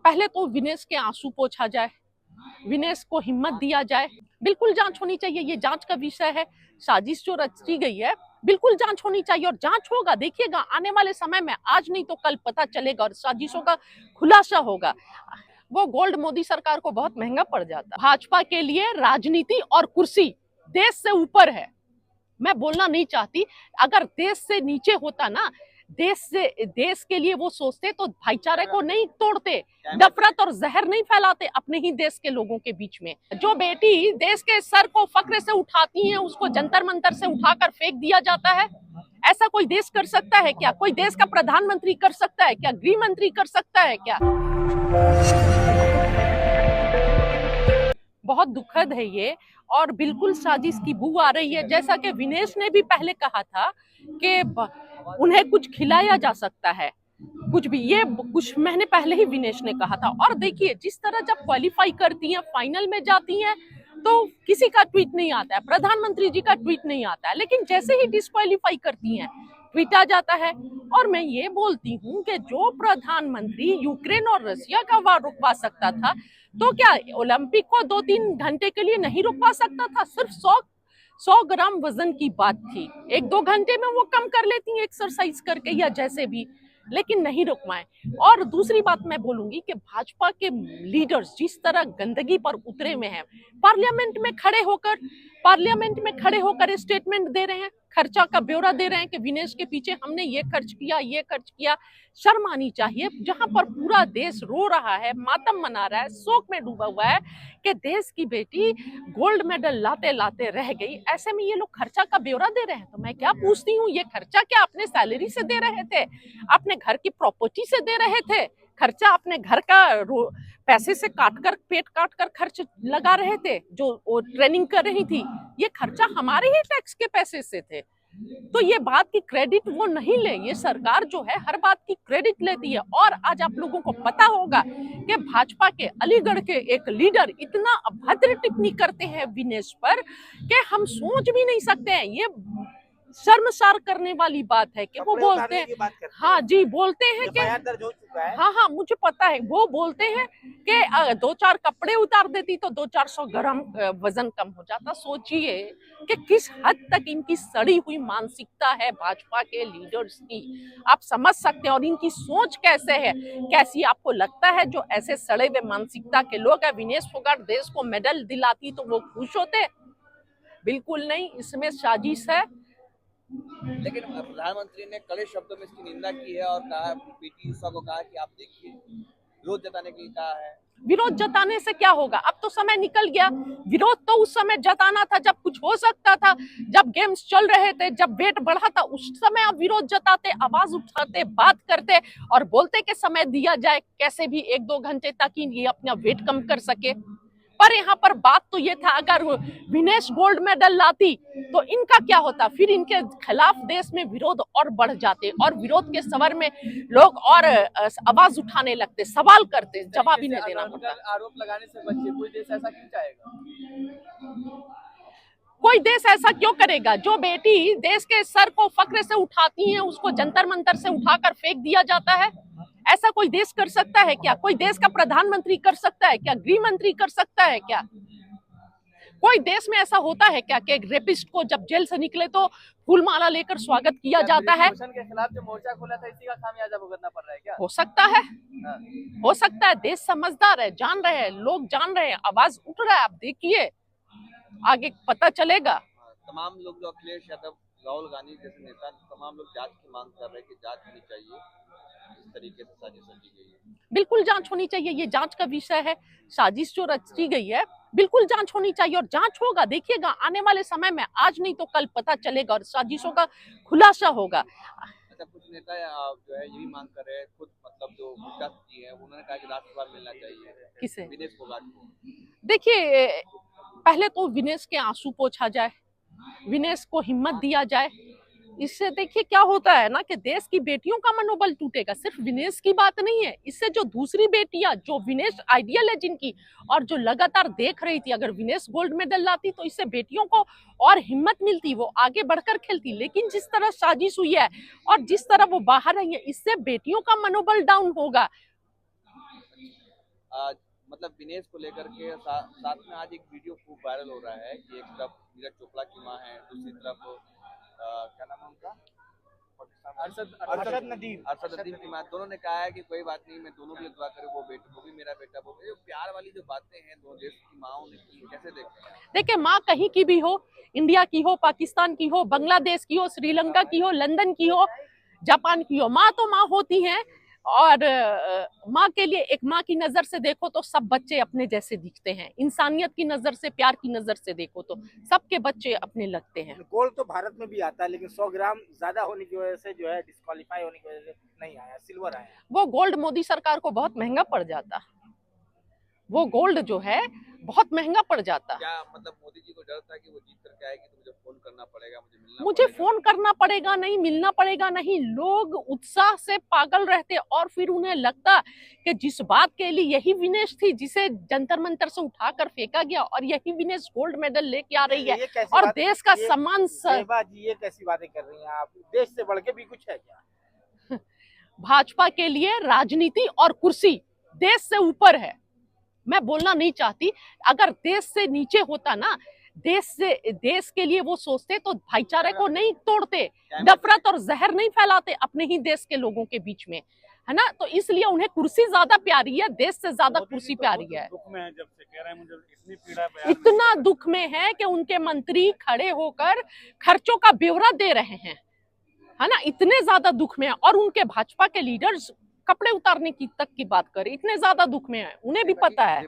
पहले तो विनेश के आंसू पोंछा जाए, विनेश को हिम्मत दिया जाए। बिल्कुल जांच होनी चाहिए, ये जांच का विषय है। साजिश जो रची गई है बिल्कुल जांच होनी चाहिए और जांच होगा, देखिएगा आने वाले समय में, आज नहीं तो कल पता चलेगा और साजिशों का खुलासा होगा। वो गोल्ड मोदी सरकार को बहुत महंगा पड़ जाता। भाजपा के लिए राजनीति और कुर्सी देश से ऊपर है। मैं बोलना नहीं चाहती, अगर देश से नीचे होता ना, देश के लिए वो सोचते तो भाईचारे को नहीं तोड़ते, नफरत और जहर नहीं फैलाते अपने ही देश के लोगों के बीच में। जो बेटी देश के सर को फक्र से उठाती है, उसको जंतर मंतर से उठाकर फेंक दिया जाता है। ऐसा कोई देश कर सकता है क्या? कोई देश का प्रधानमंत्री कर सकता है क्या? गृह मंत्री कर सकता है क्या? बहुत दुखद है ये और बिल्कुल साजिश की बू आ रही है। जैसा कि विनेश ने भी पहले कहा था कि उन्हें कुछ खिलाया जा सकता है, कुछ भी, ये कुछ महीने पहले ही विनेश ने कहा था। और देखिए जिस तरह जब क्वालिफाई करती हैं, फाइनल में जाती हैं, तो किसी का ट्वीट नहीं आता है, प्रधानमंत्री जी का ट्वीट नहीं आता है, लेकिन जैसे ही डिस्क्वालीफाई करती हैं ट्वीट आ जाता है। और मैं ये बोलती हूँ कि जो प्रधानमंत्री यूक्रेन और रशिया का वार रुकवा सकता था, तो क्या ओलंपिक को 2-3 घंटे के लिए नहीं रुकवा सकता था? सिर्फ 100 ग्राम वजन की बात थी, 1-2 घंटे में वो कम कर लेती हैं एक्सरसाइज करके या जैसे भी, लेकिन नहीं रुकवाएं। और दूसरी बात मैं बोलूंगी कि भाजपा के लीडर्स जिस तरह गंदगी पर उतरे हुए हैं, पार्लियामेंट में खड़े होकर स्टेटमेंट दे रहे हैं, खर्चा का ब्यौरा दे रहे हैं कि विनेश के पीछे हमने ये खर्च किया। शर्म आनी चाहिए, जहां पर पूरा देश रो रहा है, मातम मना रहा है, शोक में डूबा हुआ है कि देश की बेटी गोल्ड मेडल लाते लाते रह गई। ऐसे में ये लोग खर्चा का ब्यौरा दे रहे हैं, तो मैं क्या पूछती हूँ, ये खर्चा क्या अपने सैलरी से दे रहे थे, अपने घर की प्रॉपर्टी से दे रहे थे? खर्चा अपने घर का पैसे से पेट काट कर खर्च लगा रहे थे, जो ट्रेनिंग कर रही थी, ये खर्चा हमारे ही टैक्स के पैसे से थे। तो ये बात की क्रेडिट वो नहीं ले, ये सरकार जो है हर बात की क्रेडिट लेती है। और आज आप लोगों को पता होगा कि भाजपा के अलीगढ़ के एक लीडर इतना अभद्र टिप्पणी करते हैं विनेश पर कि हम सोच भी नहीं सकते हैं। ये शर्मसार करने वाली बात है कि वो बोलते हैं, हाँ जी, बोलते हैं कि दर्ज हो चुका है। हाँ मुझे पता है, वो बोलते हैं कि 2-4 कपड़े उतार देती तो 200-400 ग्राम वजन कम हो जाता। सोचिए कि किस हद तक इनकी सड़ी हुई मानसिकता है भाजपा के लीडर्स की, आप समझ सकते हैं। और इनकी सोच कैसे है, कैसी आपको लगता है जो ऐसे सड़े हुए मानसिकता के लोग हैं, विनेश फोगाट देश को मेडल दिलाती तो वो खुश होते? बिल्कुल नहीं, इसमें साजिश है। लेकिन प्रधानमंत्री ने कड़े शब्दों में इसकी निंदा की है और कहा, पीटी ऊषा को कहा कि आप देखिए, विरोध जताने के लिए कहा है। विरोध जताने से क्या होगा? अब तो समय निकल गया। विरोध तो उस समय जताना था जब कुछ हो सकता था, जब गेम्स चल रहे थे, जब वेट बढ़ा था, उस समय आप विरोध जताते, आवाज उठाते, बात करते और बोलते कि समय दिया जाए कैसे भी 1-2 घंटे ताकि ये अपना वेट कम कर सके। पर यहाँ पर बात तो ये था, अगर विनेश गोल्ड मेडल लाती तो इनका क्या होता? फिर इनके खिलाफ देश में विरोध और बढ़ जाते और विरोध के सवर में लोग और आवाज उठाने लगते, सवाल करते, जवाब ही नहीं देना पड़ता। आरोप लगाने से बचे, कोई देश ऐसा क्यों चाहेगा? कोई देश ऐसा क्यों करेगा? जो बेटी देश के सर को फक्र से उठाती है, उसको जंतर मंतर से उठाकर फेंक दिया जाता है। ऐसा कोई देश कर सकता है क्या? कोई देश का प्रधानमंत्री कर सकता है क्या? गृह मंत्री कर सकता है क्या? कोई देश में ऐसा होता है क्या कि एक रेपिस्ट को जब जेल से निकले तो फूलमाला लेकर स्वागत किया जाता है? के खिलाफ जो मोर्चा खोला था, इसी का खामियाजा भुगतना पड़ रहा है क्या? हो सकता है, हो सकता है। देश समझदार है, जान रहे हैं, लोग जान रहे हैं, आवाज उठ रहा है। आप देखिए, आगे पता चलेगा। तमाम लोग, जो अखिलेश यादव, राहुल गांधी जैसे नेता, तमाम लोग जांच की मांग कर रहे हैं कि जांच होनी चाहिए, इस तरीके से साजिश रची गई है। बिल्कुल जांच होनी चाहिए, ये जांच का विषय है। साजिश जो रची गई है बिल्कुल जांच होनी चाहिए और जांच होगा, देखिएगा आने वाले समय में, आज नहीं तो कल पता चलेगा और साजिशों का खुलासा होगा। अच्छा, कुछ नेता जो है ये भी मांग कर रहे हैं, खुद मतलब जो गुप्ता जी है उन्होंने कहा कि राष्ट्रपति मिलना चाहिए किसे? विनेश फोगाट को। देखिए, पहले तो विनेश के आंसू पोंछा जाए, विनेश को हिम्मत दिया जाए। इससे देखिए क्या होता है ना कि देश की बेटियों का मनोबल टूटेगा। सिर्फ विनेश की बात नहीं है, इससे जो दूसरी बेटियां, जो विनेश आइडियल है जिनकी, और जो लगातार देख रही थी, अगर विनेश गोल्ड मेडल लाती तो इससे बेटियों को और हिम्मत मिलती, वो आगे बढ़कर खेलती। लेकिन जिस तरह साजिश हुई है और जिस तरह वो बाहर आई है, इससे बेटियों का मनोबल डाउन होगा। मतलब विनेश को लेकर के साथ में आज एक वीडियो खूब वायरल हो रहा है कि एक तरफ नीरज चोपड़ा की मां है, दूसरी तरफ क्या नाम है उनका, अरशद नदीम की मां। दोनों ने कहा है कि कोई बात नहीं, मैं दोनों की दुआ करूँ, वो भी मेरा बेटा, वो भी। प्यार वाली जो बातें हैं दोनों देश की माओं ने की, कैसे देखते हैं? देखिए, माँ कहीं की भी हो, इंडिया की हो, पाकिस्तान की हो, बांग्लादेश की हो, श्रीलंका की हो, लंदन की हो, जापान की हो, माँ तो माँ होती हैं। और माँ के लिए, एक माँ की नजर से देखो तो सब बच्चे अपने जैसे दिखते हैं। इंसानियत की नजर से, प्यार की नजर से देखो तो सबके बच्चे अपने लगते हैं। गोल्ड तो भारत में भी आता है, लेकिन 100 ग्राम ज्यादा होने की वजह से जो है डिस्क्वालीफाई होने की वजह से नहीं आया, सिल्वर आया। वो गोल्ड मोदी सरकार को बहुत महंगा पड़ जाता, वो गोल्ड जो है बहुत महंगा पड़ जाता। क्या मतलब मोदी जी को डर था कि वो जीत करके आएगी तो मुझे फोन करना पड़ेगा, मुझे फोन करना पड़ेगा नहीं, मिलना पड़ेगा नहीं। लोग उत्साह से पागल रहते और फिर उन्हें लगता कि जिस बात के लिए यही विनेश थी जिसे जंतर मंतर से उठाकर फेंका गया, और यही विनेश गोल्ड मेडल लेके आ रही है और देश का सम्मान। ये कैसी बातें कर रही हैं आप? देश से बढ़ के भी कुछ है क्या? भाजपा के लिए राजनीति और कुर्सी देश से ऊपर है। मैं बोलना नहीं चाहती, अगर देश से नीचे होता ना, देश के लिए वो सोचते तो भाईचारे को नहीं तोड़ते, नफरत और जहर नहीं फैलाते अपने ही देश के लोगों के बीच में, है ना। तो इसलिए उन्हें कुर्सी ज्यादा प्यारी है, देश से ज्यादा कुर्सी प्यारी है। दुख में है, जब से कह रहे हैं मुझे इतनी पीड़ा, इतना दुख में है कि उनके मंत्री खड़े होकर खर्चों का ब्यौरा दे रहे हैं, है ना। इतने ज्यादा दुख में है, और उनके भाजपा के लीडर्स कपड़े उतारने की तक की बात करें, इतने ज्यादा दुख में है, उन्हें भी पता है।